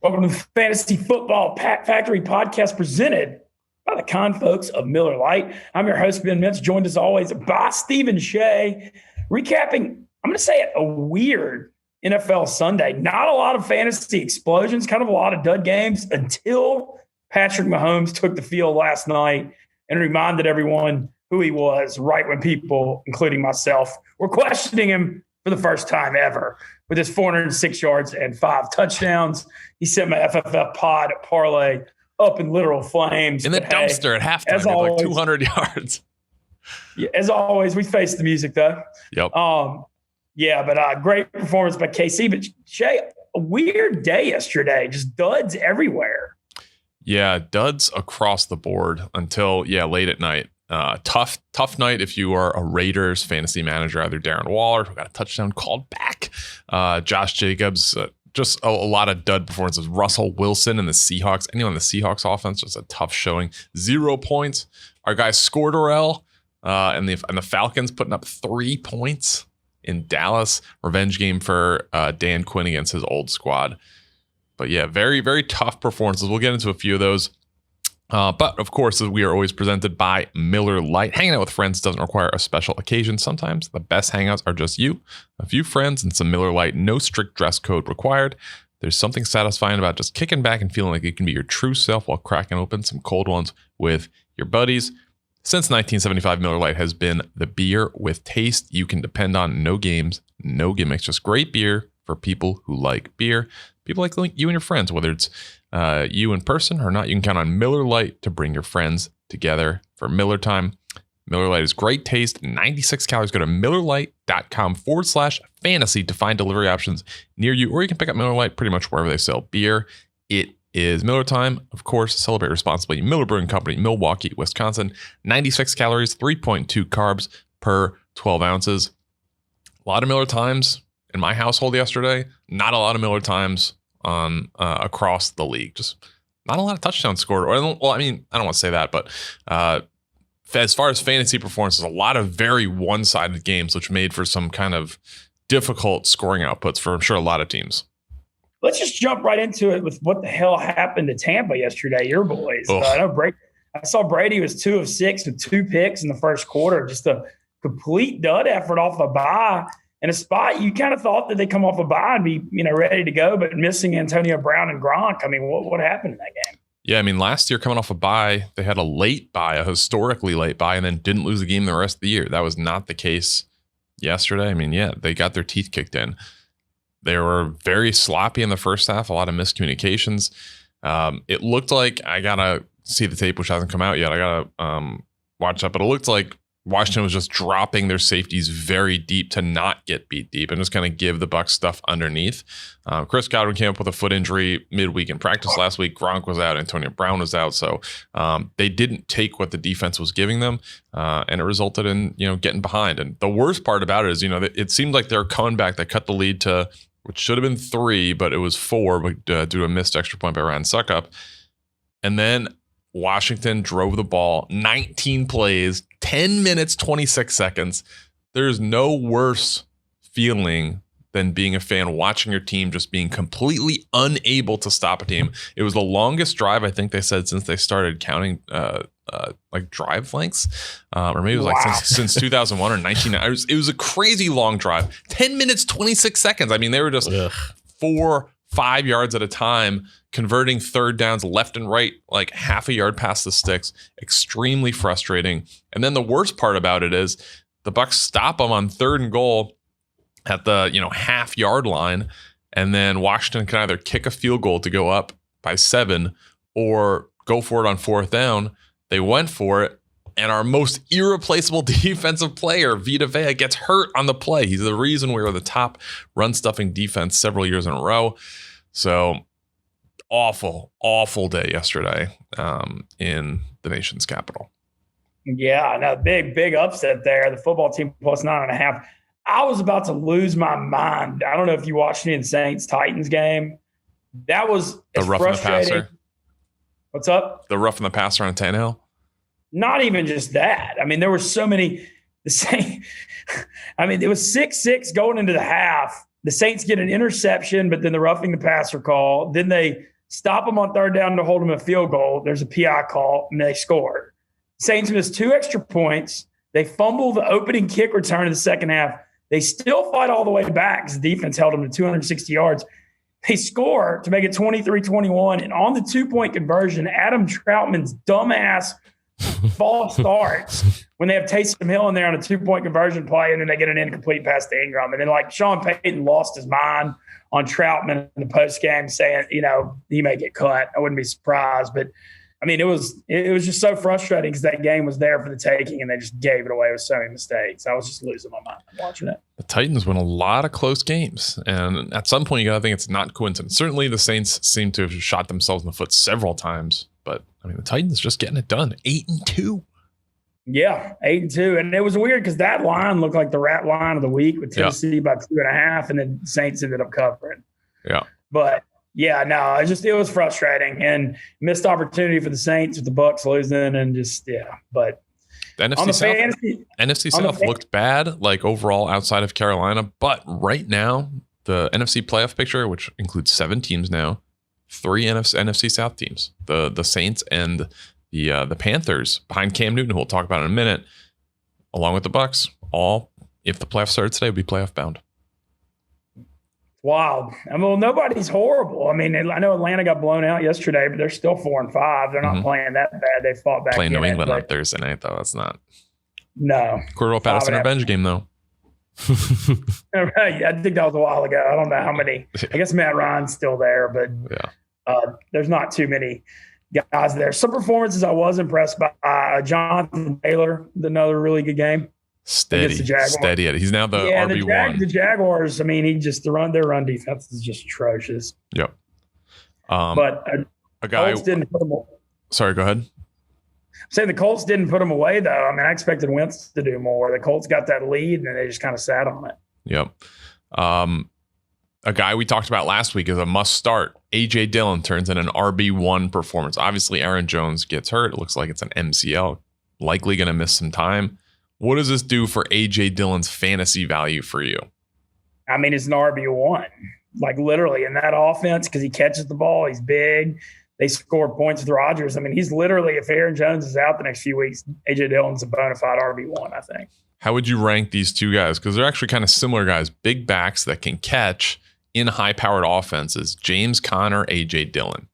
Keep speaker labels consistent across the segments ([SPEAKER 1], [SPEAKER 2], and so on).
[SPEAKER 1] Welcome to the Fantasy Football Factory podcast presented by the kind folks of Miller Lite. I'm your host, Ben Mintz, joined as always by Steven Cheah, recapping, I'm going to say it, a weird NFL Sunday. Not a lot of fantasy explosions, kind of a lot of dud games until Patrick Mahomes took the field last night and reminded everyone who he was right when people, including myself, were questioning him for the first time ever. With his 406 yards and 5 touchdowns, he sent my FFF pod parlay up in literal flames.
[SPEAKER 2] In the dumpster at halftime, as always, like 200 yards.
[SPEAKER 1] Yeah, as always, we faced the music though.
[SPEAKER 2] Yep.
[SPEAKER 1] But great performance by KC. But Shay, a weird day yesterday, just duds everywhere.
[SPEAKER 2] Yeah, duds across the board until late at night. Tough night if you are a Raiders fantasy manager, either Darren Waller, who got a touchdown called back, Josh Jacobs, just a lot of dud performances. Russell Wilson and the Seahawks, anyone on the Seahawks offense, just a tough showing. 0 points. Our guy Scorderell and the Falcons putting up 3 points in Dallas. Revenge game for Dan Quinn against his old squad. But yeah, very, very tough performances. We'll get into a few of those. But of course, we are always presented by Miller Lite. Hanging out with friends doesn't require a special occasion. Sometimes the best hangouts are just you, a few friends, and some Miller Lite. No strict dress code required. There's something satisfying about just kicking back and feeling like you can be your true self while cracking open some cold ones with your buddies. Since 1975, Miller Lite has been the beer with taste you can depend on. No games, no gimmicks, just great beer for people who like beer. People like you and your friends, whether it's you in person or not, you can count on Miller Lite to bring your friends together for Miller time. Miller Lite is great taste, 96 calories. Go to MillerLite.com/fantasy to find delivery options near you, or you can pick up Miller Lite pretty much wherever they sell beer. It is Miller time, of course. Celebrate responsibly. Miller Brewing Company, Milwaukee, Wisconsin. 96 calories, 3.2 carbs per 12 ounces. A lot of Miller times in my household yesterday. Not a lot of Miller times on across the league. Just not a lot of touchdowns scored. I don't want to say that, but as far as fantasy performances, a lot of very one-sided games, which made for some kind of difficult scoring outputs for, I'm sure, a lot of teams.
[SPEAKER 1] Let's just jump right into it with what the hell happened to Tampa yesterday, your boys. I saw Brady was 2 of 6 with 2 picks in the first quarter. Just a complete dud effort off a bye. In a spot, you kind of thought that they come off a bye and be, ready to go, but missing Antonio Brown and Gronk. I mean, what happened in that game?
[SPEAKER 2] Yeah, I mean, last year coming off a bye, they had a late bye, a historically late bye, and then didn't lose a game the rest of the year. That was not the case yesterday. I mean, yeah, they got their teeth kicked in. They were very sloppy in the first half, a lot of miscommunications. It looked like, I got to see the tape, which hasn't come out yet. I got to watch that, but it looked like Washington was just dropping their safeties very deep to not get beat deep and just kind of give the Bucs stuff underneath. Chris Godwin came up with a foot injury midweek in practice last week. Gronk was out. Antonio Brown was out. So they didn't take what the defense was giving them, and it resulted in getting behind. And the worst part about it is it seemed like they're coming back. They cut the lead to which should have been 3, but it was 4 but, due to a missed extra point by Ryan Suckup. And then Washington drove the ball 19 plays, 10 minutes, 26 seconds. There's no worse feeling than being a fan watching your team just being completely unable to stop a team. It was the longest drive, I think they said, since they started counting like drive lengths, or maybe it was like since 2001 or 1990. It was a crazy long drive, 10 minutes, 26 seconds. I mean, they were just 4-5 yards at a time, converting third downs left and right, like half a yard past the sticks. Extremely frustrating. And then the worst part about it is the Bucs stop them on 3rd and goal at the half yard line, and then Washington can either kick a field goal to go up by 7 or go for it on 4th down. They went for it, and our most irreplaceable defensive player, Vita Vea, gets hurt on the play. He's the reason we were the top run-stuffing defense several years in a row. So awful day yesterday in the nation's capital.
[SPEAKER 1] Yeah, no, big upset there. The football team plus 9.5. I was about to lose my mind. I don't know if you watched any of the Saints-Titans game. That was
[SPEAKER 2] the rough and the passer.
[SPEAKER 1] What's up?
[SPEAKER 2] The rough and the passer on Tannehill?
[SPEAKER 1] Not even just that. I mean, there were so many – it was 6-6 going into the half, the Saints get an interception, but then the roughing the passer call. Then they stop them on third down to hold them a field goal. There's a PI call, and they score. Saints miss 2 extra points. They fumble the opening kick return in the second half. They still fight all the way back because the defense held them to 260 yards. They score to make it 23-21. And on the 2-point conversion, Adam Troutman's dumbass false starts when they have Taysom Hill in there on a 2-point conversion play, and then they get an incomplete pass to Ingram. And then, like, Sean Payton lost his mind on Troutman in the postgame saying, he may get cut. I wouldn't be surprised. But, I mean, it was just so frustrating because that game was there for the taking, and they just gave it away with so many mistakes. I was just losing my mind watching it.
[SPEAKER 2] The Titans win a lot of close games, and at some point you got to think it's not coincidence. Certainly the Saints seem to have shot themselves in the foot several times, but I mean the Titans just getting it done. 8-2.
[SPEAKER 1] Yeah, 8-2, and it was weird because that line looked like the rat line of the week with Tennessee by 2.5, and then the Saints ended up covering.
[SPEAKER 2] Yeah,
[SPEAKER 1] but. Yeah, no, it was frustrating and missed opportunity for the Saints with the Bucs losing and but
[SPEAKER 2] the NFC South looked bad, like overall outside of Carolina, but right now the NFC playoff picture, which includes 7 teams now, 3 NFC South teams, the Saints and the Panthers behind Cam Newton, who we'll talk about in a minute, along with the Bucs, all if the playoffs started today would be playoff bound.
[SPEAKER 1] Wild. I mean, well, nobody's horrible. I mean, I know Atlanta got blown out yesterday, but they're still 4-5. They're not playing that bad. They fought back.
[SPEAKER 2] Playing New England on Thursday night, though. That's not.
[SPEAKER 1] No.
[SPEAKER 2] Cordell Patterson revenge game, though.
[SPEAKER 1] Right. I think that was a while ago. I don't know how many. I guess Matt Ryan's still there, but there's not too many guys there. Some performances I was impressed by. Jonathan Taylor, another really good game.
[SPEAKER 2] Steady. He's now the RB1.
[SPEAKER 1] The Jaguars, I mean, their run defense is just atrocious.
[SPEAKER 2] Yep.
[SPEAKER 1] But
[SPEAKER 2] a guy
[SPEAKER 1] Colts didn't put them away.
[SPEAKER 2] Sorry, go ahead.
[SPEAKER 1] I'm saying the Colts didn't put them away, though. I mean, I expected Wentz to do more. The Colts got that lead, and they just kind of sat on it.
[SPEAKER 2] Yep. A guy we talked about last week is a must start. A.J. Dillon turns in an RB1 performance. Obviously, Aaron Jones gets hurt. It looks like it's an MCL. Likely going to miss some time. What does this do for A.J. Dillon's fantasy value for you?
[SPEAKER 1] I mean, it's an RB1, like literally in that offense because he catches the ball. He's big. They scored points with Rodgers. I mean, he's literally, if Aaron Jones is out the next few weeks, A.J. Dillon's a bona fide RB1, I think.
[SPEAKER 2] How would you rank these two guys? Because they're actually kind of similar guys, big backs that can catch in high-powered offenses. James Conner, A.J. Dillon.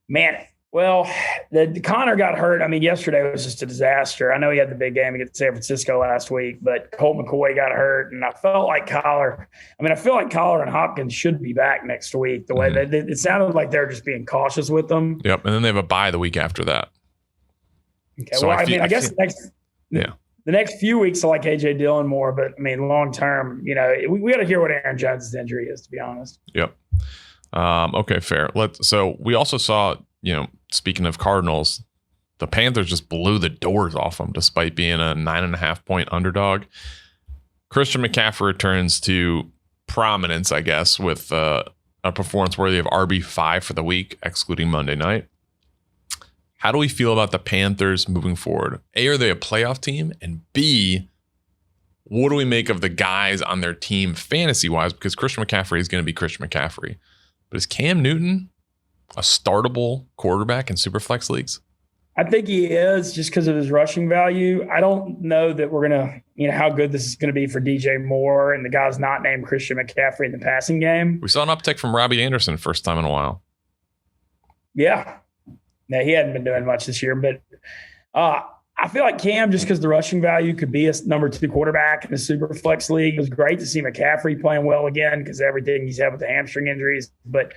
[SPEAKER 1] Man, well, the Connor got hurt. I mean, yesterday was just a disaster. I know he had the big game against San Francisco last week, but Colt McCoy got hurt, and I felt like Kyler and Hopkins should be back next week. The way it sounded like they're just being cautious with them.
[SPEAKER 2] Yep, and then they have a bye the week after that.
[SPEAKER 1] Okay, so I guess the next few weeks I like A.J. Dillon more, but I mean, long term, we got to hear what Aaron Jones' injury is, to be honest.
[SPEAKER 2] Yep. Okay, fair. So we also saw, speaking of Cardinals, the Panthers just blew the doors off them despite being a 9.5-point underdog. Christian McCaffrey returns to prominence, I guess, with a performance worthy of RB5 for the week, excluding Monday night. How do we feel about the Panthers moving forward? A, are they a playoff team? And B, what do we make of the guys on their team fantasy-wise? Because Christian McCaffrey is going to be Christian McCaffrey. But is Cam Newton a startable quarterback in Superflex leagues?
[SPEAKER 1] I think he is, just because of his rushing value. I don't know that we're going to, how good this is going to be for DJ Moore and the guy's not named Christian McCaffrey in the passing game.
[SPEAKER 2] We saw an uptick from Robbie Anderson first time in a while.
[SPEAKER 1] Yeah. No, he hadn't been doing much this year, but I feel like Cam, just because the rushing value could be a number 2 quarterback in the Superflex league. It was great to see McCaffrey playing well again because everything he's had with the hamstring injuries. But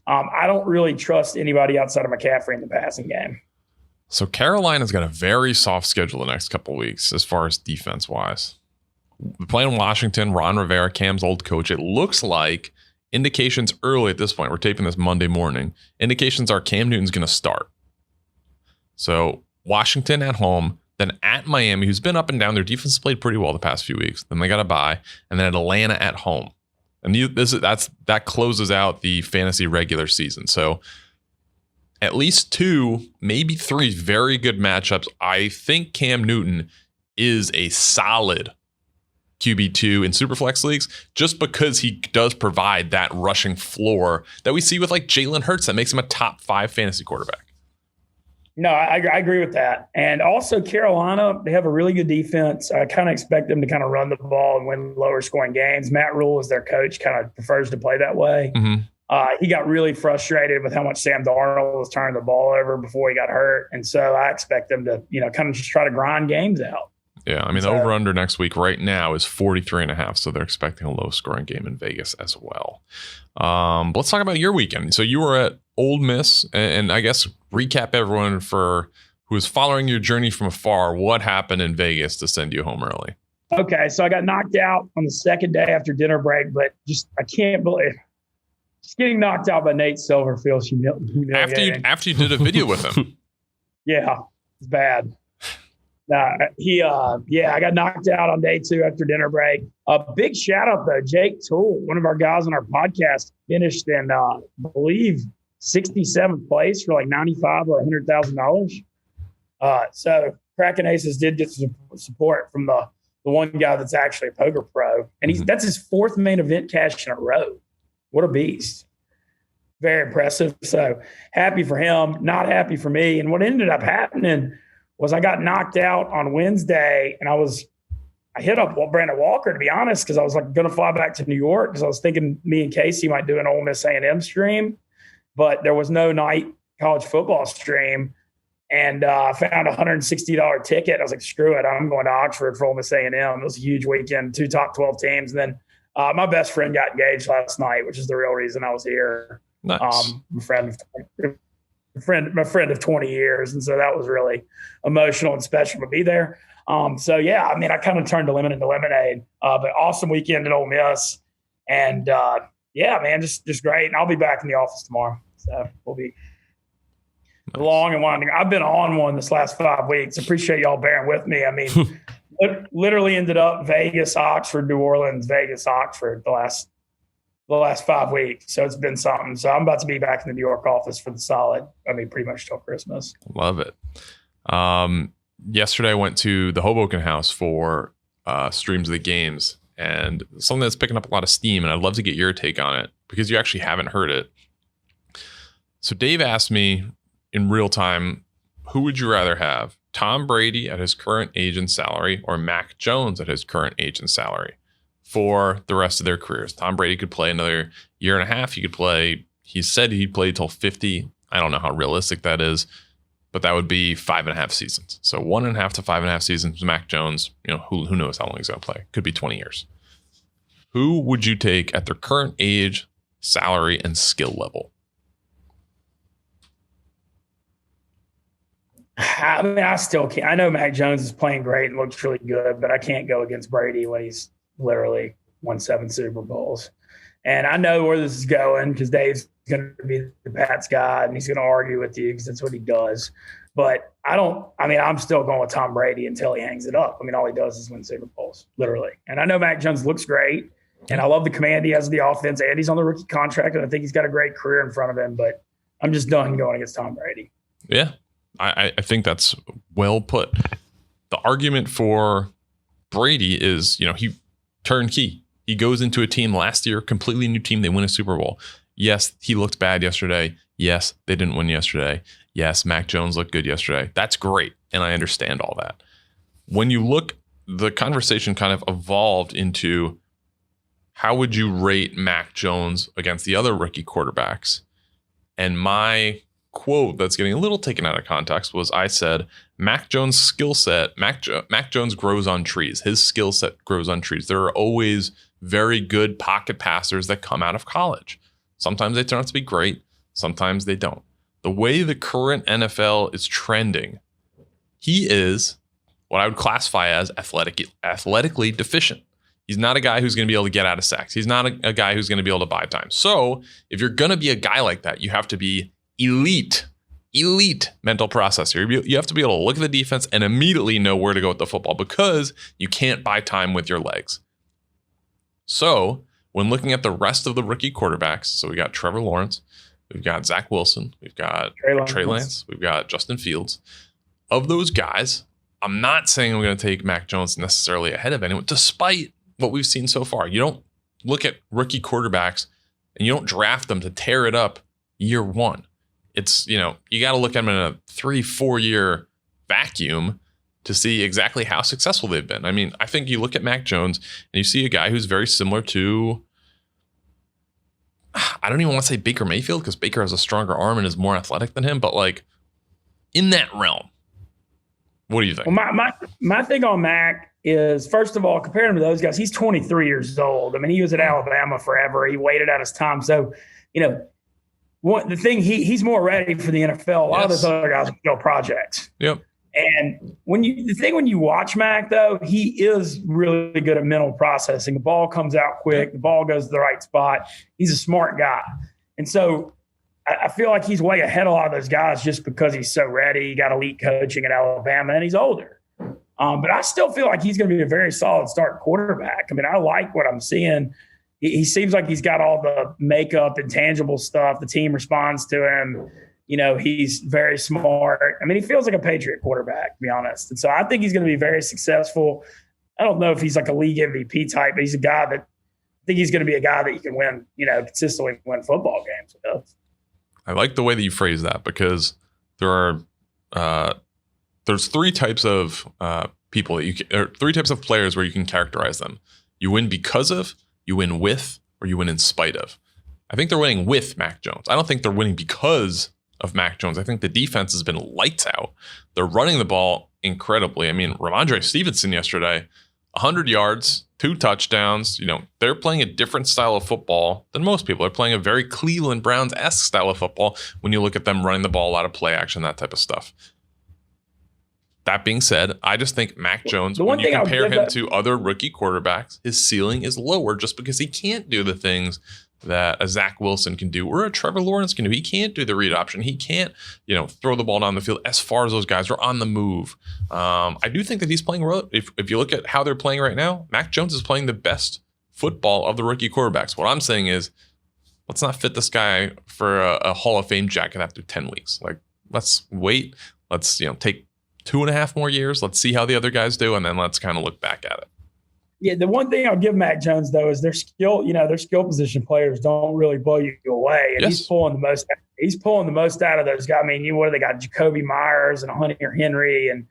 [SPEAKER 1] I don't really trust anybody outside of McCaffrey in the passing game.
[SPEAKER 2] So Carolina's got a very soft schedule the next couple of weeks as far as defense-wise. We're playing Washington, Ron Rivera, Cam's old coach. It looks like indications early at this point, we're taping this Monday morning, indications are Cam Newton's going to start. So Washington at home, then at Miami, who's been up and down. Their defense has played pretty well the past few weeks. Then they got a bye, and then at Atlanta at home. And that closes out the fantasy regular season. So at least 2, maybe 3 very good matchups. I think Cam Newton is a solid QB2 in Superflex leagues, just because he does provide that rushing floor that we see with like Jalen Hurts that makes him a top 5 fantasy quarterback.
[SPEAKER 1] No, I agree with that. And also Carolina, they have a really good defense. I kind of expect them to kind of run the ball and win lower scoring games. Matt Rule, as their coach, kind of prefers to play that way. He got really frustrated with how much Sam Darnold was turning the ball over before he got hurt. And so I expect them to, kind of just try to grind games out.
[SPEAKER 2] Yeah, I mean, the over-under next week right now is 43.5, so they're expecting a low-scoring game in Vegas as well. Let's talk about your weekend. So you were at Ole Miss, and I guess recap everyone for who is following your journey from afar. What happened in Vegas to send you home early?
[SPEAKER 1] Okay, so I got knocked out on the second day after dinner break, but I can't believe just getting knocked out by Nate Silver feels humiliating.
[SPEAKER 2] After you did a video with him.
[SPEAKER 1] Yeah, it's bad. I got knocked out on day 2 after dinner break. A big shout out though, Jake Toole, one of our guys on our podcast, finished in I believe 67th place for like $95,000 or $100,000. So Kraken Aces did get some support from the one guy that's actually a poker pro, and that's his 4th main event cash in a row. What a beast! Very impressive. So happy for him, not happy for me. And what ended up happening was I got knocked out on Wednesday, and I hit up Brandon Walker, to be honest, because I was like going to fly back to New York because I was thinking me and Casey might do an Ole Miss A&M stream, but there was no night college football stream, and I found a $160 ticket. I was like, screw it, I'm going to Oxford for Ole Miss A&M. It was a huge weekend, 2 top 12 teams, and then my best friend got engaged last night, which is the real reason I was here.
[SPEAKER 2] Nice.
[SPEAKER 1] My friend of 20 years. And so that was really emotional and special to be there. I kind of turned a lemon into lemonade, but awesome weekend at Ole Miss. And just great. And I'll be back in the office tomorrow. So we'll be long and winding. I've been on one this last 5 weeks. Appreciate y'all bearing with me. I mean, literally ended up Vegas, Oxford, New Orleans, Vegas, Oxford the last 5 weeks. So it's been something. So I'm about to be back in the New York office for pretty much till Christmas.
[SPEAKER 2] Love it. Yesterday I went to the Hoboken house for streams of the games, and something that's picking up a lot of steam, and I'd love to get your take on it because you actually haven't heard it. So Dave asked me in real time, who would you rather have? Tom Brady at his current age and salary, or Mac Jones at his current age and salary for the rest of their careers? Tom Brady could play another year and a half. He said he'd play till 50. I don't know how realistic that is, but that would be 5.5 seasons. So 1.5 to 5.5 seasons. Mac Jones, who knows how long he's going to play? Could be 20 years. Who would you take at their current age, salary, and skill level?
[SPEAKER 1] I mean, I still can't. I know Mac Jones is playing great and looks really good, but I can't go against Brady when he's literally won 7 Super Bowls. And I know where this is going because Dave's going to be the Pats guy and he's going to argue with you because that's what he does. But I'm still going with Tom Brady until he hangs it up. I mean, all he does is win Super Bowls, literally. And I know Mac Jones looks great, and I love the command he has of the offense, and he's on the rookie contract, and I think he's got a great career in front of him. But I'm just done going against Tom Brady.
[SPEAKER 2] Yeah. I think that's well put. The argument for Brady is, he turnkey. He goes into a team last year, completely new team. They win a Super Bowl. Yes, he looked bad yesterday. Yes, they didn't win yesterday. Yes, Mac Jones looked good yesterday. That's great. And I understand all that. When you look, the conversation kind of evolved into how would you rate Mac Jones against the other rookie quarterbacks? And my quote that's getting a little taken out of context was I said, Mac Jones' skill set, Mac Jones grows on trees. His skill set grows on trees. There are always very good pocket passers that come out of college. Sometimes they turn out to be great. Sometimes they don't. The way the current NFL is trending, he is what I would classify as athletically deficient. He's not a guy who's going to be able to get out of sacks. He's not a guy who's going to be able to buy time. So if you're going to be a guy like that, you have to be elite mental processor. You have to be able to look at the defense and immediately know where to go with the football because you can't buy time with your legs. So when looking at the rest of the rookie quarterbacks, so we got Trevor Lawrence, we've got Zach Wilson, we've got Trey Lance, we've got Justin Fields. Of those guys, I'm not saying I'm going to take Mac Jones necessarily ahead of anyone, despite what we've seen so far. You don't look at rookie quarterbacks and you don't draft them to tear it up year one. It's, you got to look at them in a 3-4 year vacuum to see exactly how successful they've been. I mean, I think you look at Mac Jones and you see a guy who's very similar to, I don't even want to say Baker Mayfield because Baker has a stronger arm and is more athletic than him, but like in that realm. What do you think?
[SPEAKER 1] Well, my thing on Mac is, first of all, comparing him to those guys, he's 23 years old. I mean, he was at Alabama forever. He waited out his time. So, the thing, he's more ready for the NFL. A lot of those other guys are still projects.
[SPEAKER 2] Yep.
[SPEAKER 1] And when you watch Mac, though, he is really good at mental processing. The ball comes out quick. The ball goes to the right spot. He's a smart guy. And so I feel like he's way ahead of a lot of those guys just because he's so ready. He got elite coaching at Alabama, and he's older. But I still feel like he's going to be a very solid starting quarterback. I mean, I like what I'm seeing. He seems like he's got all the makeup and tangible stuff. The team responds to him. He's very smart. I mean, he feels like a Patriot quarterback, to be honest. And so I think he's going to be very successful. I don't know if he's like a league MVP type, but he's a guy that I think he's going to be a guy that you can win, consistently win football games with.
[SPEAKER 2] I like the way that you phrase that because there's three types of people or three types of players where you can characterize them. You win because of, you win with, or you win in spite of. I think they're winning with Mac Jones. I don't think they're winning because of Mac Jones. I think the defense has been lights out. They're running the ball incredibly. I mean, Ramondre Stevenson yesterday, 100 yards, 2 touchdowns. They're playing a different style of football than most people. They're playing a very Cleveland Browns-esque style of football when you look at them running the ball, a lot of play action, that type of stuff. That being said, I just think Mac Jones, when you compare him to other rookie quarterbacks, his ceiling is lower just because he can't do the things that a Zach Wilson can do or a Trevor Lawrence can do. He can't do the read option. He can't, throw the ball down the field as far as those guys are on the move. I do think that he's playing well. If you look at how they're playing right now, Mac Jones is playing the best football of the rookie quarterbacks. What I'm saying is, let's not fit this guy for a Hall of Fame jacket after 10 weeks. Like, let's wait. Let's, take 2.5 more years. Let's see how the other guys do, and then let's kind of look back at it.
[SPEAKER 1] Yeah, the one thing I'll give Mac Jones, though, is their skill position players don't really blow you away. And he's pulling the most out of those guys. I mean, what do they got? Jacoby Myers and Hunter Henry and,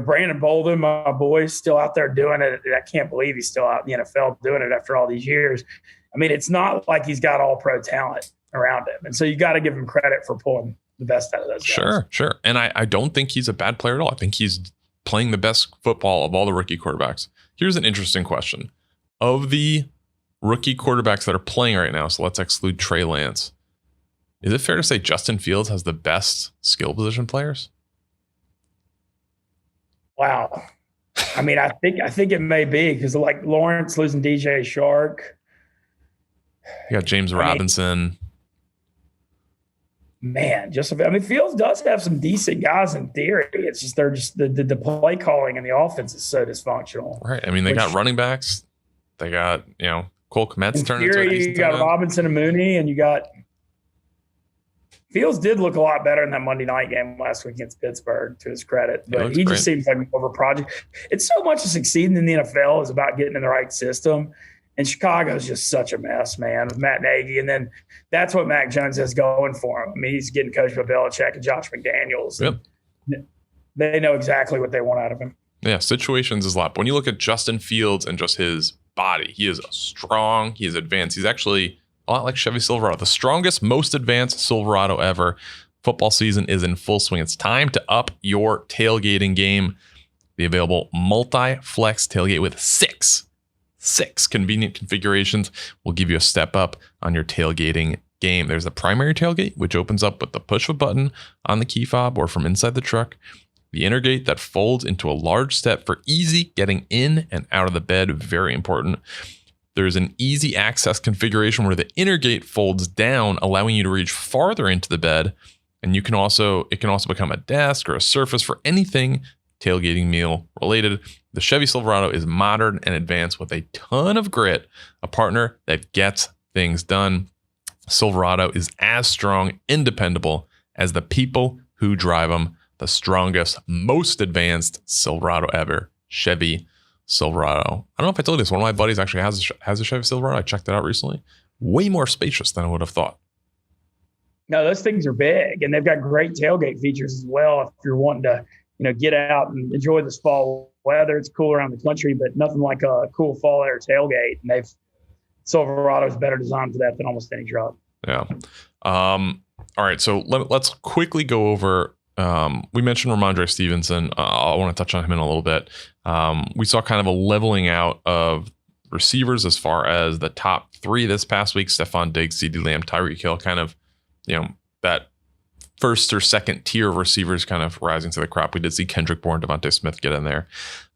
[SPEAKER 1] Brandon Bolden, my boy, still out there doing it. I can't believe he's still out in the NFL doing it after all these years. I mean, it's not like he's got all pro talent around him. And so you got to give him credit for pulling the best out of those guys.
[SPEAKER 2] Sure. And I don't think he's a bad player at all. I think he's playing the best football of all the rookie quarterbacks. Here's an interesting question. Of the rookie quarterbacks that are playing right now, so let's exclude Trey Lance, is it fair to say Justin Fields has the best skill position players?
[SPEAKER 1] Wow. I mean, I think it may be because like Lawrence losing DJ Shark.
[SPEAKER 2] You got James Robinson.
[SPEAKER 1] Fields does have some decent guys in theory. It's just the play calling and the offense is so dysfunctional.
[SPEAKER 2] Right. I mean, they got running backs. They got, Cole Kmet's turning into a decent
[SPEAKER 1] you got
[SPEAKER 2] time.
[SPEAKER 1] Robinson and Mooney, and you got Fields did look a lot better in that Monday night game last week against Pittsburgh, to his credit. But he just seems like more of a project. It's so much of succeeding in the NFL is about getting in the right system. And Chicago's just such a mess, man, with Matt Nagy. And then that's what Mac Jones has going for him. I mean, he's getting coached by Belichick and Josh McDaniels.
[SPEAKER 2] Yep.
[SPEAKER 1] They know exactly what they want out of him.
[SPEAKER 2] Yeah, situations is a lot. But when you look at Justin Fields and just his body, he is strong. He is advanced. He's actually a lot like Chevy Silverado, the strongest, most advanced Silverado ever. Football season is in full swing. It's time to up your tailgating game. The available multi-flex tailgate with six convenient configurations will give you a step up on your tailgating game. There's the primary tailgate, which opens up with the push of a button on the key fob or from inside the truck. The inner gate that folds into a large step for easy getting in and out of the bed. Very important. There's an easy access configuration where the inner gate folds down, allowing you to reach farther into the bed. And it can also become a desk or a surface for anything tailgating meal related. The Chevy Silverado is modern and advanced with a ton of grit, a partner that gets things done. Silverado is as strong and dependable as the people who drive them. The strongest, most advanced Silverado ever, Chevy Silverado. I don't know if I told you this. One of my buddies actually has a Chevy Silverado. I checked it out recently. Way more spacious than I would have thought.
[SPEAKER 1] No, those things are big, and they've got great tailgate features as well. If you're wanting to, get out and enjoy this fall weather, it's cool around the country, but nothing like a cool fall air tailgate. And Silverado's better designed for that than almost any truck.
[SPEAKER 2] Yeah. All right. So let's quickly go over. We mentioned Ramondre Stevenson. I want to touch on him in a little bit. We saw kind of a leveling out of receivers as far as the top three this past week: Stephon Diggs, CeeDee Lamb, Tyreek Hill. Kind of, that first or second tier of receivers kind of rising to the crop. We did see Kendrick Bourne, Devontae Smith get in there.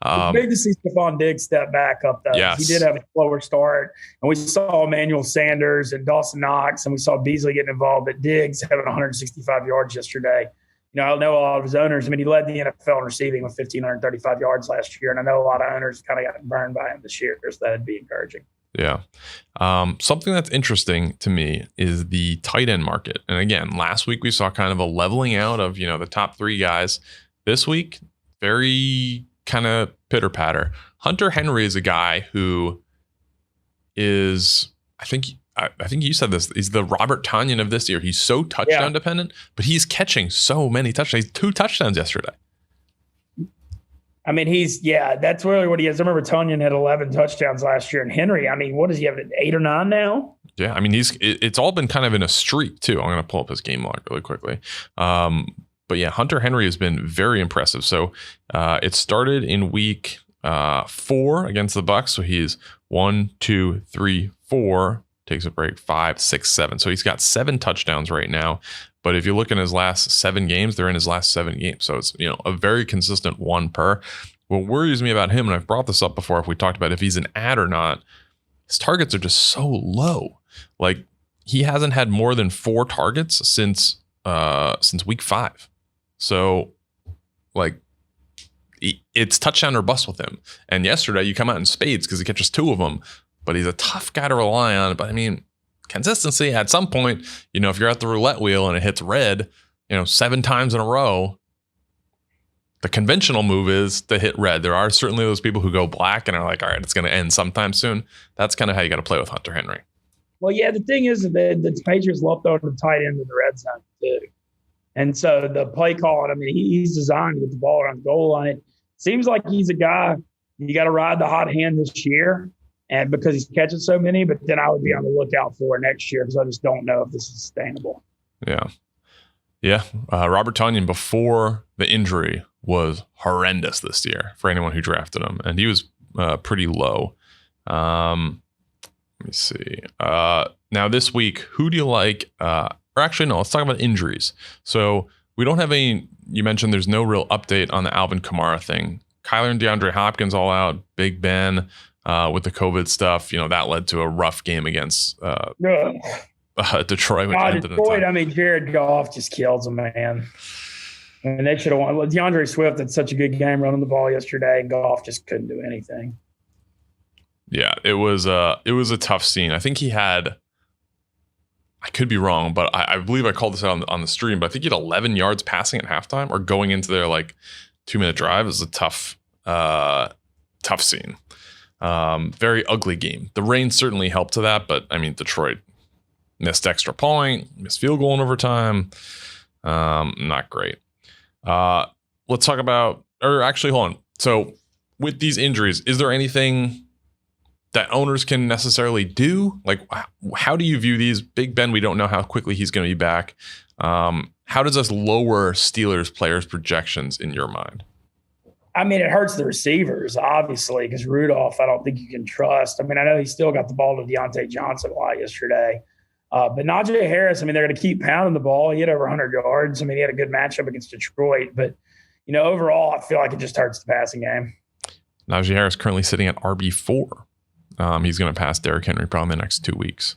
[SPEAKER 1] It's big to see Stephon Diggs step back up, though.
[SPEAKER 2] Yes.
[SPEAKER 1] He did have a slower start, and we saw Emmanuel Sanders and Dawson Knox, and we saw Beasley getting involved, but Diggs having 165 yards yesterday. I know a lot of his owners. I mean, he led the NFL in receiving with 1,535 yards last year, and I know a lot of owners kind of got burned by him this year, so that'd be encouraging.
[SPEAKER 2] Yeah. Something that's interesting to me is the tight end market. And again, last week we saw kind of a leveling out of, the top three guys. This week, very kind of pitter patter. Hunter Henry is a guy who is, I think you said this, he's the Robert Tonyan of this year. He's so touchdown dependent, but he's catching so many touchdowns. He's 2 touchdowns yesterday.
[SPEAKER 1] I mean, that's really what he is. I remember Tonyan had 11 touchdowns last year, and Henry, I mean, what does he have, 8 or 9 now?
[SPEAKER 2] Yeah, I mean, it's all been kind of in a streak too. I'm going to pull up his game log really quickly. But yeah, Hunter Henry has been very impressive. So it started in week 4 against the Bucs. So he's 1, 2, 3, 4, takes a break, 5, 6, 7. So he's got 7 touchdowns right now. But if you look in his last 7 games, they're in his last 7 games. So it's, a very consistent 1 per. What worries me about him, and I've brought this up before if we talked about if he's an ad or not, his targets are just so low. Like, he hasn't had more than 4 targets since week 5. So, like, it's touchdown or bust with him. And yesterday you come out in spades because he catches 2 of them. But he's a tough guy to rely on. But I mean, consistency at some point, if you're at the roulette wheel and it hits red, 7 times in a row, the conventional move is to hit red. There are certainly those people who go black and are like, all right, it's going to end sometime soon. That's kind of how you got to play with Hunter Henry.
[SPEAKER 1] Well, yeah, the thing is that the Patriots love throwing the tight end in the red zone too. And so the play calling, I mean, he's designed to get the ball around the goal line. It seems like he's a guy you got to ride the hot hand this year. And because he's catching so many, but then I would be on the lookout for next year because I just don't know if this is sustainable.
[SPEAKER 2] Yeah. Yeah. Robert Tonyan before the injury was horrendous this year for anyone who drafted him. And he was pretty low. Let me see. Now this week, who do you like? Or actually, no, let's talk about injuries. So we don't have any, you mentioned there's no real update on the Alvin Kamara thing. Kyler and DeAndre Hopkins all out. Big Ben. With the COVID stuff, that led to a rough game against Detroit.
[SPEAKER 1] Detroit, I mean, Jared Goff just kills them, man. And they should have won. DeAndre Swift had such a good game running the ball yesterday, and Goff just couldn't do anything.
[SPEAKER 2] Yeah, it was a tough scene. I think he had, I could be wrong, but I believe I called this out on the stream, but I think he had 11 yards passing at halftime or going into their 2-minute drive. It was a tough scene. Very ugly game. The rain certainly helped to that, but I mean, Detroit missed extra point, missed field goal in overtime. Not great. Let's talk about, or actually, hold on. So with these injuries, is there anything that owners can necessarily do? Like, how do you view these? Big Ben, we don't know how quickly he's going to be back. How does this lower Steelers players' projections in your mind?
[SPEAKER 1] I mean, it hurts the receivers, obviously, because Rudolph, I don't think you can trust. I mean, I know he still got the ball to Deontay Johnson a lot yesterday. But Najee Harris, I mean, they're going to keep pounding the ball. He had over 100 yards. I mean, he had a good matchup against Detroit. But, overall, I feel like it just hurts the passing game.
[SPEAKER 2] Najee Harris currently sitting at RB4. He's going to pass Derrick Henry probably in the next 2 weeks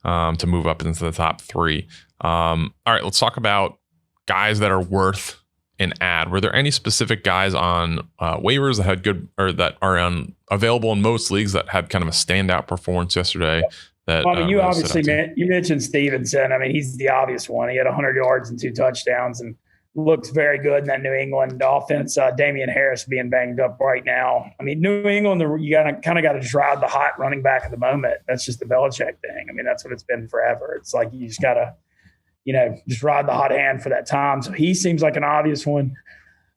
[SPEAKER 2] to move up into the top 3. All right, let's talk about guys that are worth an ad. Were there any specific guys on waivers that had good or that are available in most leagues that had kind of a standout performance yesterday? That
[SPEAKER 1] you obviously you mentioned Stevenson. I mean, he's the obvious one. He had 100 yards and 2 touchdowns, and looks very good in that New England offense. Damian Harris being banged up right now. I mean, New England, you kind of got to just ride the hot running back at the moment. That's just the Belichick thing. I mean, that's what it's been forever. It's like you just got to, just ride the hot hand for that time. So he seems like an obvious one.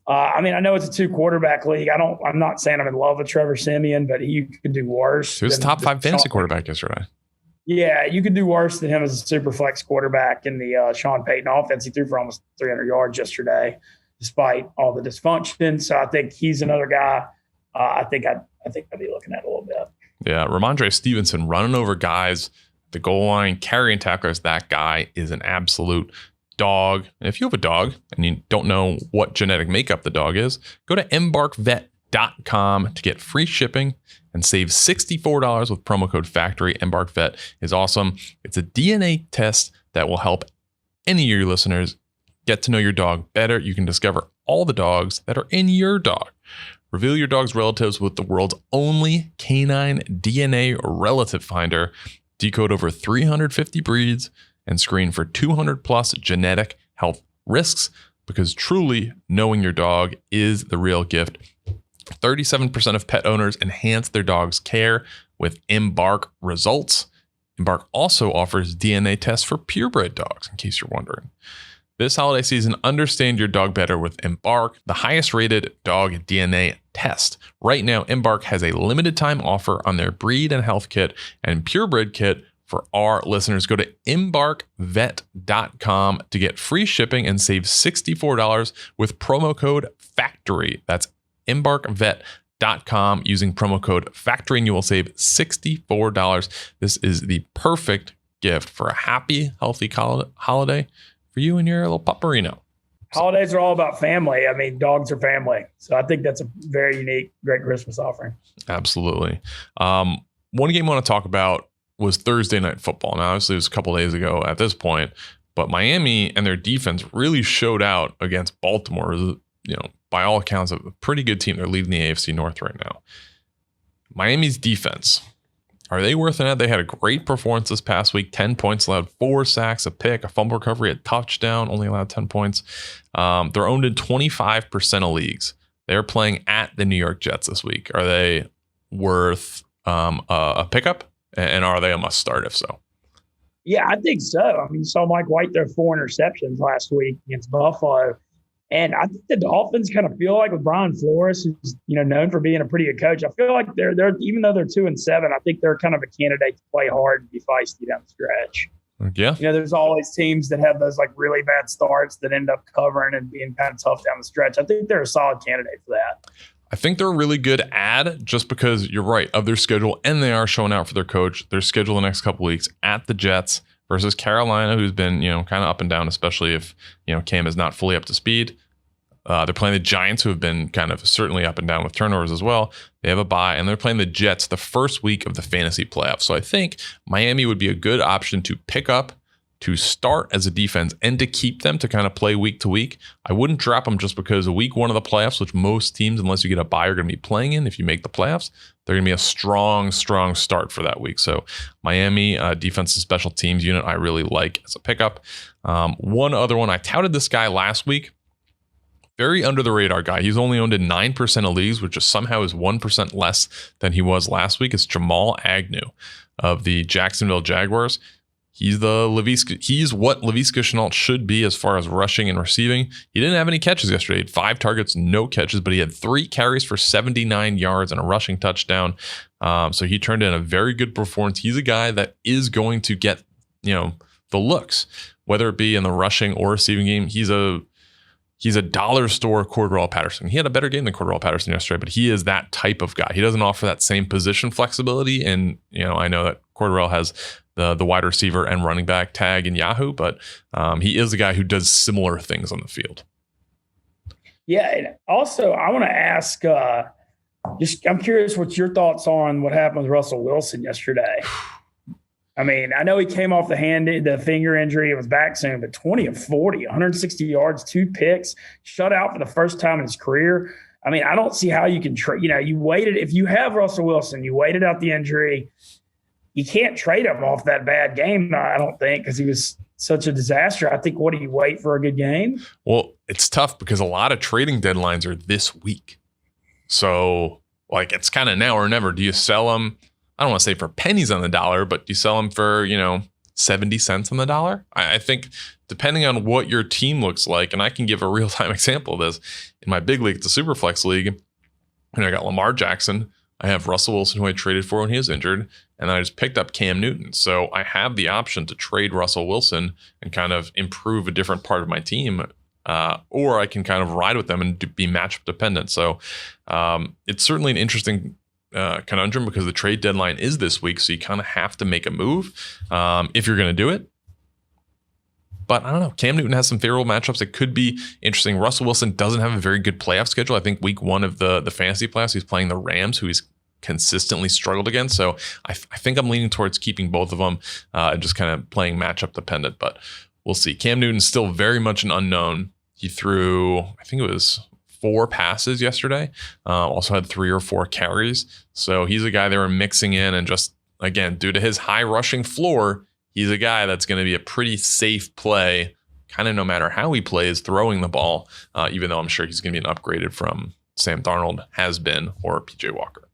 [SPEAKER 1] I mean, I know it's a 2-quarterback league. I'm not saying I'm in love with Trevor Siemian, but he could do worse.
[SPEAKER 2] He was top 5 fantasy quarterback yesterday.
[SPEAKER 1] Yeah, you could do worse than him as a super flex quarterback in the Sean Payton offense. He threw for almost 300 yards yesterday, despite all the dysfunction. So I think he's another guy. I think I'd be looking at a little bit.
[SPEAKER 2] Yeah, Ramondre Stevenson running over guys at the goal line, carrying tacklers. That guy is an absolute dog. And if you have a dog and you don't know what genetic makeup the dog is, go to embarkvet.com to get free shipping and save $64 with promo code FACTORY. EmbarkVet is awesome. It's a DNA test that will help any of your listeners get to know your dog better. You can discover all the dogs that are in your dog. Reveal your dog's relatives with the world's only canine DNA relative finder. Decode over 350 breeds and screen for 200 plus genetic health risks, because truly knowing your dog is the real gift. 37% of pet owners enhance their dog's care with Embark results. Embark also offers DNA tests for purebred dogs, in case you're wondering. This holiday season, understand your dog better with Embark, the highest rated dog DNA test. Right now, Embark has a limited time offer on their breed and health kit and purebred kit. For our listeners, go to embarkvet.com to get free shipping and save $64 with promo code FACTORY. That's embarkvet.com using promo code FACTORY, and you will save $64. This is the perfect gift for a happy, healthy holiday for you and your little pupperino.
[SPEAKER 1] Holidays are all about family. I mean, dogs are family. So I think that's a very unique, great Christmas offering.
[SPEAKER 2] Absolutely. One game I want to talk about was Thursday Night Football. Now, obviously, it was a couple days ago at this point, but Miami and their defense really showed out against Baltimore. By all accounts, a pretty good team. They're leading the AFC North right now. Miami's defense, are they worth an ad? They had a great performance this past week. 10 points, allowed 4 sacks, a pick, a fumble recovery, a touchdown, only allowed 10 points. They're owned in 25% of leagues. They're playing at the New York Jets this week. Are they worth a pickup? And are they a must start if so?
[SPEAKER 1] Yeah, I think so. I mean, you saw Mike White throw 4 interceptions last week against Buffalo. And I think the Dolphins kind of feel like with Brian Flores, who's known for being a pretty good coach, I feel like they're even though they're 2-7, I think they're kind of a candidate to play hard and be feisty down the stretch.
[SPEAKER 2] Yeah.
[SPEAKER 1] There's always teams that have those like really bad starts that end up covering and being kind of tough down the stretch. I think they're a solid candidate for that.
[SPEAKER 2] I think they're a really good ad just because you're right of their schedule, and they are showing out for their coach. Their schedule the next couple weeks at the Jets versus Carolina, who's been kind of up and down, especially if Cam is not fully up to speed. They're playing the Giants, who have been kind of certainly up and down with turnovers as well. They have a bye, and they're playing the Jets the first week of the fantasy playoffs. So I think Miami would be a good option to pick up, to start as a defense, and to keep them to kind of play week to week. I wouldn't drop them just because of week 1 of the playoffs, which most teams, unless you get a bye, are going to be playing in. If you make the playoffs, they're going to be a strong start for that week. So Miami defense and special teams unit, I really like as a pickup. One other one, I touted this guy last week. Very under the radar guy. He's only owned in 9% of leagues, which is somehow is 1% less than he was last week. It's Jamal Agnew of the Jacksonville Jaguars. He's what Laviska Shenault should be as far as rushing and receiving. He didn't have any catches yesterday. He had 5 targets, no catches, but he had 3 carries for 79 yards and a rushing touchdown. So he turned in a very good performance. He's a guy that is going to get, the looks, whether it be in the rushing or receiving game. He's a dollar store Cordell Patterson. He had a better game than Cordell Patterson yesterday, but he is that type of guy. He doesn't offer that same position flexibility. And, I know that Cordell has the wide receiver and running back tag in Yahoo, but he is a guy who does similar things on the field.
[SPEAKER 1] Yeah. And also, I want to ask, I'm curious what your thoughts on what happened with Russell Wilson yesterday. I mean, I know he came off the finger injury. It was back soon, but 20 of 40, 160 yards, 2 picks, shut out for the first time in his career. I mean, I don't see how you can you waited. If you have Russell Wilson, you waited out the injury. You can't trade him off that bad game, I don't think, because he was such a disaster. I think, what do you wait for a good game?
[SPEAKER 2] Well, it's tough because a lot of trading deadlines are this week. So, like, it's kind of now or never. Do you sell them? I don't want to say for pennies on the dollar, but do you sell them for, 70 cents on the dollar? I think depending on what your team looks like, and I can give a real-time example of this. In my big league, it's a Superflex league, I got Lamar Jackson. I have Russell Wilson, who I traded for when he was injured, and I just picked up Cam Newton. So I have the option to trade Russell Wilson and kind of improve a different part of my team, or I can kind of ride with them and be matchup dependent. So it's certainly an interesting conundrum because the trade deadline is this week, so you kind of have to make a move if you're going to do it. But I don't know. Cam Newton has some favorable matchups that could be interesting. Russell Wilson doesn't have a very good playoff schedule. I think week 1 of the fantasy playoffs, he's playing the Rams, who he's consistently struggled against. So I think I'm leaning towards keeping both of them and just kind of playing matchup dependent. But we'll see. Cam Newton's still very much an unknown. He threw, I think it was 4 passes yesterday. Also had 3 or 4 carries. So he's a guy they were mixing in, and just, again, due to his high rushing floor, he's a guy that's going to be a pretty safe play, kind of no matter how he plays, throwing the ball, even though I'm sure he's going to be an upgraded from Sam Darnold has been or PJ Walker.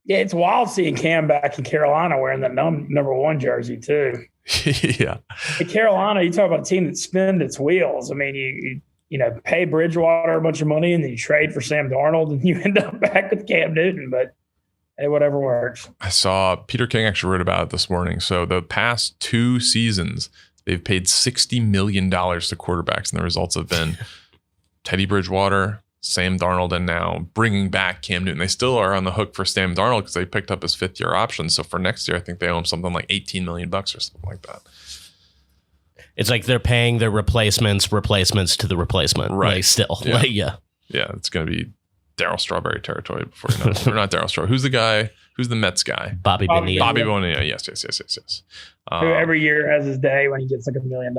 [SPEAKER 1] Yeah, it's wild seeing Cam back in Carolina wearing the number 1 jersey too.
[SPEAKER 2] Yeah.
[SPEAKER 1] In Carolina, you talk about a team that spins its wheels. I mean, you pay Bridgewater a bunch of money and then you trade for Sam Darnold and you end up back with Cam Newton, but hey, whatever works.
[SPEAKER 2] I saw Peter King actually wrote about it this morning. So the past 2 seasons, they've paid $60 million to quarterbacks, and the results have been Teddy Bridgewater, Sam Darnold, and now bringing back Cam Newton. They still are on the hook for Sam Darnold because they picked up his 5th-year option. So for next year, I think they owe him something like $18 million or something like that.
[SPEAKER 3] It's like they're paying their replacements to the replacement.
[SPEAKER 2] Right.
[SPEAKER 3] Like still.
[SPEAKER 2] Yeah.
[SPEAKER 3] Like, yeah.
[SPEAKER 2] Yeah, it's going to be Darryl Strawberry territory before you know it. Or not Darryl Strawberry. Who's the guy? Who's the Mets guy?
[SPEAKER 3] Bobby Bonilla.
[SPEAKER 2] Bobby Bonilla. Yes.
[SPEAKER 1] Who every year has his day when he gets like $1 million.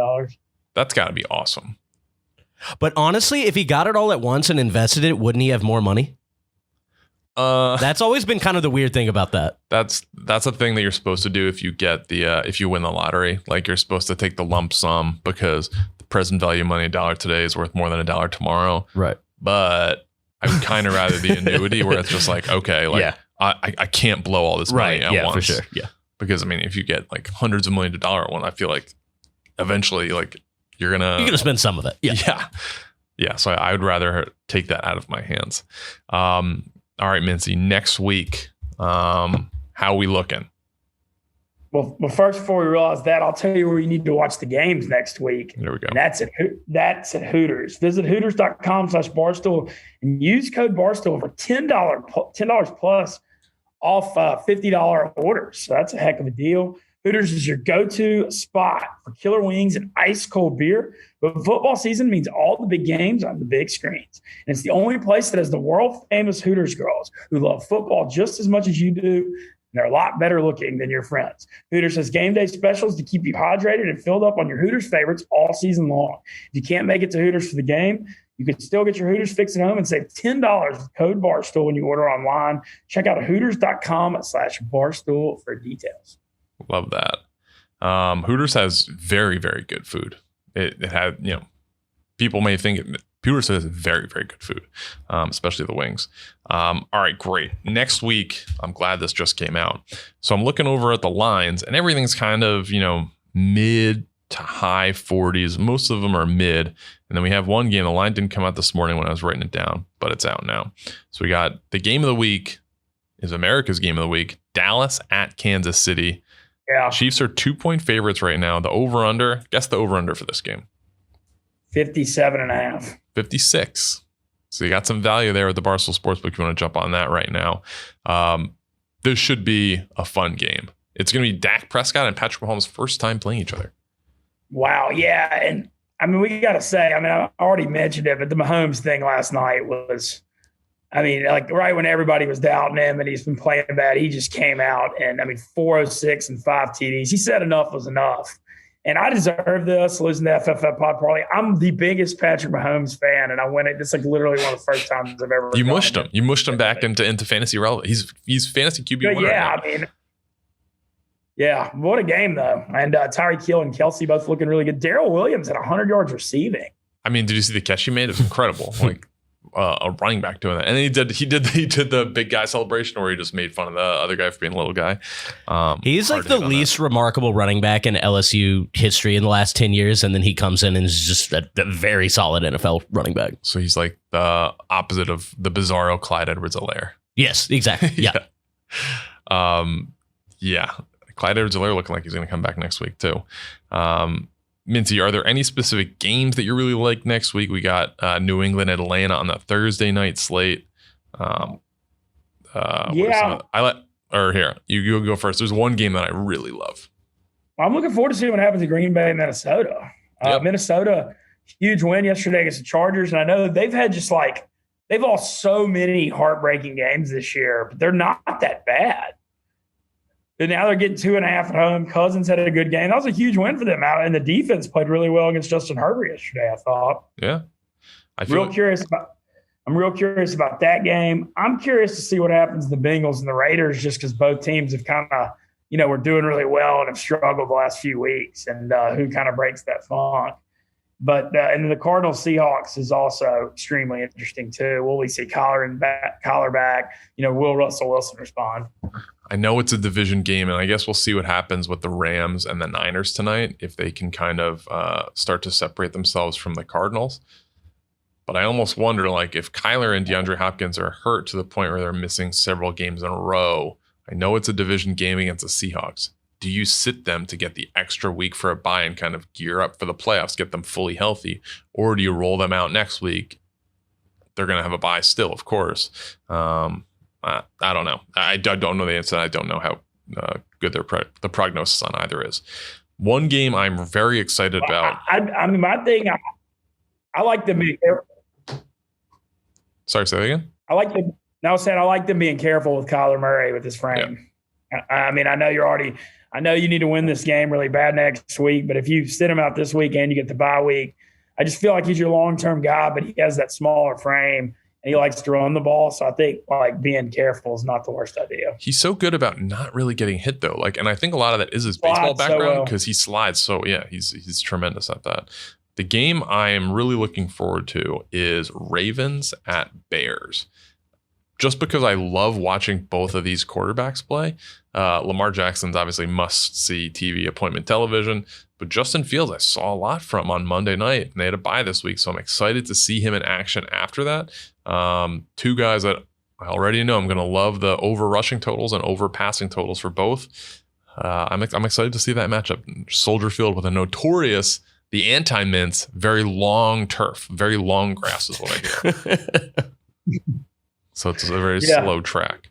[SPEAKER 2] That's got to be awesome.
[SPEAKER 3] But honestly, if he got it all at once and invested it, wouldn't he have more money? That's always been kind of the weird thing about that.
[SPEAKER 2] That's a thing that you're supposed to do if you get if you win the lottery. Like, you're supposed to take the lump sum because the present value of money, $1 today is worth more than $1 tomorrow.
[SPEAKER 3] Right.
[SPEAKER 2] But I would kind of rather the annuity where it's just like, okay, like, yeah. I can't blow all this money at once.
[SPEAKER 3] For sure. Yeah.
[SPEAKER 2] Because I mean, if you get like hundreds of millions of dollars one, I feel like eventually, like, you're gonna
[SPEAKER 3] spend some of it.
[SPEAKER 2] Yeah. So I would rather take that out of my hands. All right, Mincy, next week, how are we looking?
[SPEAKER 1] Well, first, before we realize that, I'll tell you where you need to watch the games next week.
[SPEAKER 2] There we go.
[SPEAKER 1] And that's at Hooters. Visit Hooters.com/Barstool and use code Barstool for $10 plus off $50 orders. So that's a heck of a deal. Hooters is your go-to spot for killer wings and ice-cold beer. But football season means all the big games on the big screens. And it's the only place that has the world-famous Hooters girls who love football just as much as you do. And they're a lot better looking than your friends. Hooters has game day specials to keep you hydrated and filled up on your Hooters favorites all season long. If you can't make it to Hooters for the game, you can still get your Hooters fix at home and save $10 with code Barstool when you order online. Check out Hooters.com/Barstool for details.
[SPEAKER 2] Love that. Hooters has very, very good food. It had, people may think Hooters has very, very good food, especially the wings. All right, great. Next week, I'm glad this just came out. So I'm looking over at the lines and everything's kind of, mid to high 40s. Most of them are mid. And then we have one game. The line didn't come out this morning when I was writing it down, but it's out now. So we got the game of the week is America's game of the week, Dallas at Kansas City.
[SPEAKER 1] Yeah.
[SPEAKER 2] Chiefs are 2-point favorites right now. The over-under, guess the over-under for this game.
[SPEAKER 1] 57.5.
[SPEAKER 2] 56. So you got some value there with the Barstool Sportsbook. If you want to jump on that right now. This should be a fun game. It's going to be Dak Prescott and Patrick Mahomes' first time playing each other.
[SPEAKER 1] Wow. Yeah. And I mean, we got to say, I already mentioned it, but the Mahomes thing last night was, like right when everybody was doubting him and he's been playing bad, he just came out and 406 and 5 TDs. He said enough was enough. And I deserve this, losing the FFF Pod Parlay. I'm the biggest Patrick Mahomes fan, and I win it. It's like literally one of the first times I've ever.
[SPEAKER 2] You mushed him. You mushed him back into fantasy relevant. He's fantasy QB1.
[SPEAKER 1] Yeah,
[SPEAKER 2] right now.
[SPEAKER 1] Yeah, what a game, though. And Tyreek Hill and Kelsey both looking really good. Darrell Williams at 100 yards receiving.
[SPEAKER 2] I mean, did you see the catch he made? It was incredible. Like a running back doing that. And then he did the big guy celebration where he just made fun of the other guy for being a little guy.
[SPEAKER 3] He's like the least remarkable running back in LSU history in the last 10 years. And then he comes in and is just a very solid NFL running back.
[SPEAKER 2] So he's like the opposite of the bizarro Clyde Edwards-Helaire.
[SPEAKER 3] Yes, exactly. Yeah.
[SPEAKER 2] Yeah. Clyde Edwards-Helaire looking like he's going to come back next week too. Minty, are there any specific games that you really like next week? We got New England, Atlanta on the Thursday night slate. Here, you go first. There's one game that I really love.
[SPEAKER 1] I'm looking forward to seeing what happens in Green Bay and Minnesota. Minnesota, huge win yesterday against the Chargers. And I know they've had they've lost so many heartbreaking games this year, but they're not that bad. And now they're getting 2.5 at home. Cousins had a good game. That was a huge win for them out. And the defense played really well against Justin Herbert yesterday, I thought.
[SPEAKER 2] Yeah.
[SPEAKER 1] I'm real curious about that game. I'm curious to see what happens to the Bengals and the Raiders, just because both teams have kind of, were doing really well and have struggled the last few weeks, and who kind of breaks that funk. But and the Cardinals Seahawks is also extremely interesting too. Will we see Kyler back? Will Russell Wilson respond?
[SPEAKER 2] I know it's a division game, and I guess we'll see what happens with the Rams and the Niners tonight, if they can kind of start to separate themselves from the Cardinals. But I almost wonder, if Kyler and DeAndre Hopkins are hurt to the point where they're missing several games in a row. I know it's a division game against the Seahawks. Do you sit them to get the extra week for a bye and kind of gear up for the playoffs, get them fully healthy? Or do you roll them out next week? They're going to have a bye still, of course. I don't know. I don't know the answer. I don't know how good the prognosis on either is. One game I'm very excited about.
[SPEAKER 1] I mean, my thing, I like them being careful.
[SPEAKER 2] Sorry, say that again?
[SPEAKER 1] I like them being careful with Kyler Murray with his frame. Yeah. I mean, I know you need to win this game really bad next week, but if you sit him out this week and you get the bye week, I just feel like he's your long-term guy, but he has that smaller frame and he likes to run the ball. So I think being careful is not the worst idea.
[SPEAKER 2] He's so good about not really getting hit though. And I think a lot of that is his baseball background, because he slides. So yeah, he's tremendous at that. The game I am really looking forward to is Ravens at Bears. Just because I love watching both of these quarterbacks play. Lamar Jackson's obviously must-see TV appointment television, but Justin Fields I saw a lot from on Monday night, and they had a bye this week, so I'm excited to see him in action after that. Two guys that I already know I'm going to love the over-rushing totals and over-passing totals for both. I'm excited to see that matchup. Soldier Field with the anti-Mintz, very long turf, very long grass is what I hear. So it's a very slow track.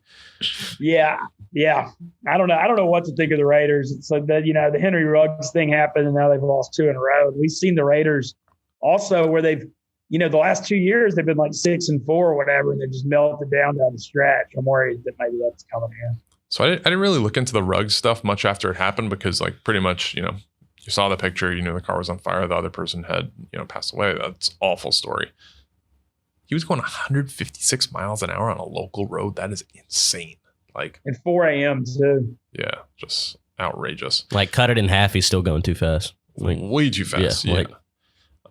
[SPEAKER 1] Yeah. I don't know what to think of the Raiders. It's like that, the Henry Ruggs thing happened, and now they've lost 2 in a row. We've seen the Raiders also where they've, the last 2 years they've been 6-4 or whatever, and they've just melted down the stretch. I'm worried that maybe that's coming in.
[SPEAKER 2] So I didn't really look into the Ruggs stuff much after it happened, because pretty much, you saw the picture, the car was on fire, the other person had, passed away. That's an awful story. He was going 156 miles an hour on a local road. That is insane.
[SPEAKER 1] At 4 a.m. too.
[SPEAKER 2] Yeah, just outrageous.
[SPEAKER 3] Cut it in half. He's still going too fast.
[SPEAKER 2] Way too fast. Yeah.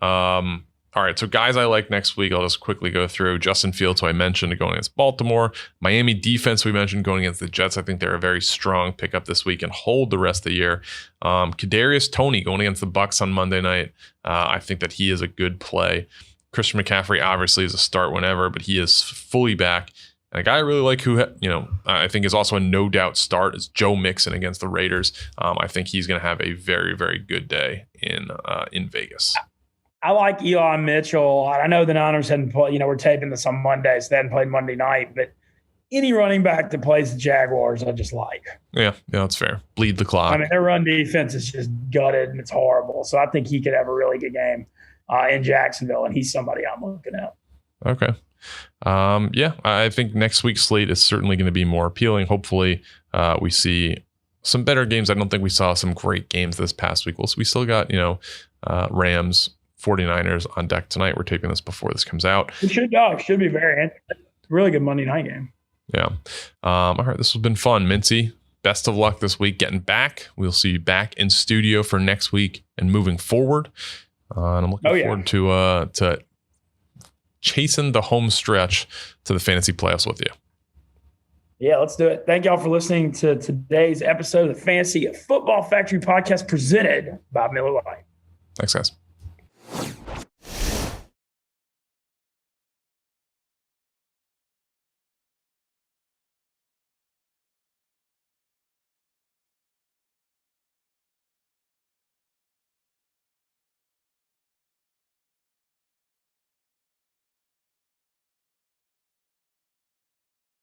[SPEAKER 2] All right. So guys I like next week, I'll just quickly go through. Justin Fields, who I mentioned, going against Baltimore. Miami defense, we mentioned, going against the Jets. I think they're a very strong pickup this week and hold the rest of the year. Kadarius Toney going against the Bucs on Monday night. I think that he is a good play. Christian McCaffrey obviously is a start whenever, but he is fully back. And a guy I really like who, I think is also a no doubt start is Joe Mixon against the Raiders. I think he's going to have a very, very good day in Vegas.
[SPEAKER 1] I like Eli Mitchell. I know the Niners hadn't played, we're taping this on Monday, so they hadn't played Monday night, but any running back that plays the Jaguars, I just like.
[SPEAKER 2] Yeah, that's fair. Bleed the clock.
[SPEAKER 1] I mean, their run defense is just gutted and it's horrible. So I think he could have a really good game in Jacksonville, and he's somebody I'm looking at.
[SPEAKER 2] Okay. I think next week's slate is certainly going to be more appealing. Hopefully we see some better games. I don't think we saw some great games this past week. We still got, Rams, 49ers on deck tonight. We're taping this before this comes out.
[SPEAKER 1] It should be very interesting. Really good Monday night game.
[SPEAKER 2] Yeah. All right. This has been fun. Mincy, best of luck this week getting back. We'll see you back in studio for next week and moving forward. And I'm looking forward to chasing the home stretch to the fantasy playoffs with you.
[SPEAKER 1] Yeah, let's do it. Thank y'all for listening to today's episode of the Fantasy Football Factory podcast presented by Miller Lite.
[SPEAKER 2] Thanks, guys.